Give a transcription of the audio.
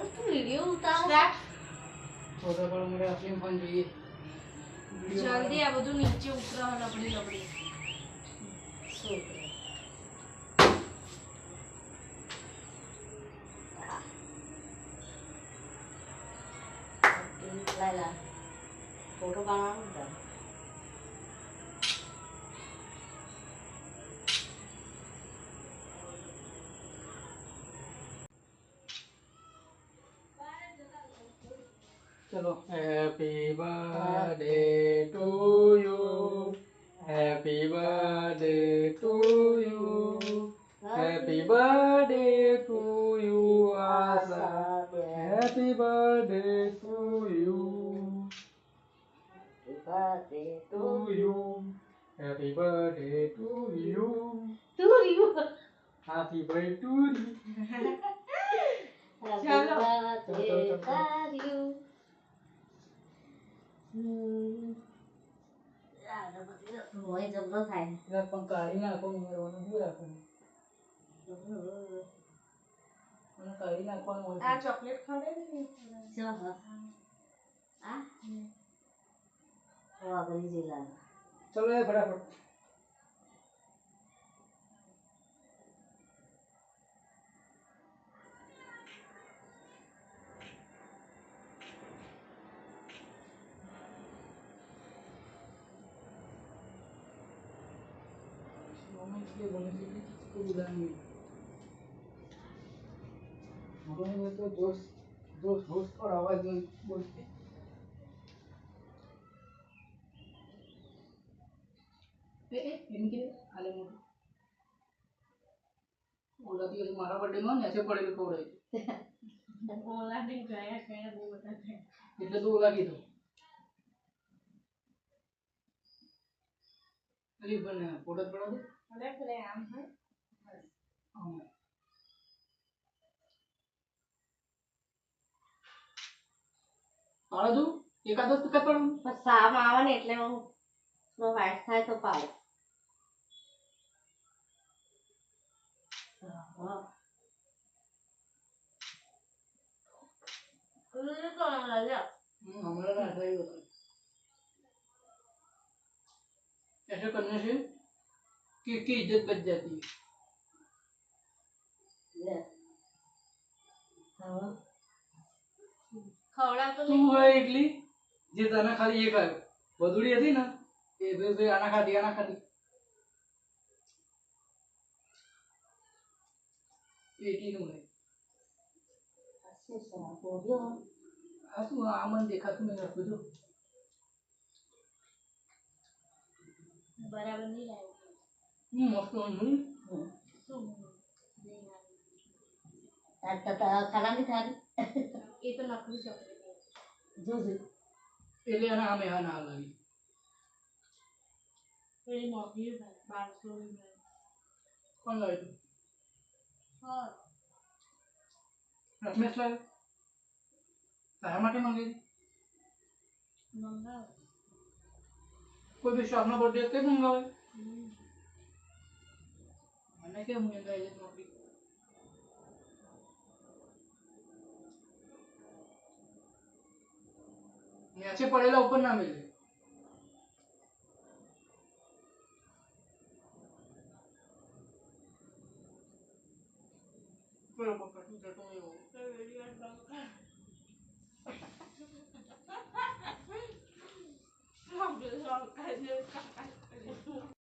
તું વિડિયો ઉતાર ફોટો પર મને આપણી ફોન જોઈએ જલ્દી આ બધું નીચે ઉતરો લબડી લબડી શું લાલા ફોટો પાડવાનું હતા चलो happy birthday to you happy birthday to you happy birthday to you Asha happy birthday to you to you happy birthday to you happy birthday to you હોય જબરો થાય એટલે પણ કાઢી નાખો મેળવાનું શું રાખવાનું મને કાઢી નાખવાનું હોય આ ચોકલેટ ખાડે ને જો આ વાગરી જિલ્લા ચલો એ ફટાફટ इसलिए बोलने से कि किसी को बुलाना नहीं उन्होंने में तो जोश जोश होश और आवाज में बोलते इनके आले मोड़ बोला दिया मारा बर्थडे में ऐसे पड़े को रहे ઓલા ને ગયા ગયા બહુ બધા છે એટલે તો લાગી તો અલી બને ફોટો પડા દે અરે કરે આમ હે પાડો તું એકાદો તો કત પડું પણ સામ આવે ને એટલે હું થોડો વાઇટ થાય તો પાડો हमारा ना ऐसा ही होता है ऐसे करने से की इज्जत बच जाती है ખવડા તો તું હોય એકલી જે તને ખાલી એક આવ્યો વધુડી હતી ને એ બે આના ખાધી એટી નું હોય આ શું આ મન દેખાતું નહીં રાખું જો બરાબર નહીં લાવ્યો મસ્ત હું શું ખરાબી થારી એ તો નકલી ચોકલેટ જોજે એટલે એના આમે હા ના લાગી એ મોંઘી છે 1200 કોણ લાવ્યું હા રમેશ લાવ્યો તારા માટે મંગાવી મંગાવ કોઈ બી શોપનો બર્થડે તે મંગાવે મને કેમ મંગાવી છે નોકરી नीचे पड़ेला ऊपर ना मिले pero papá tú te comes vos deberías bancar no, pero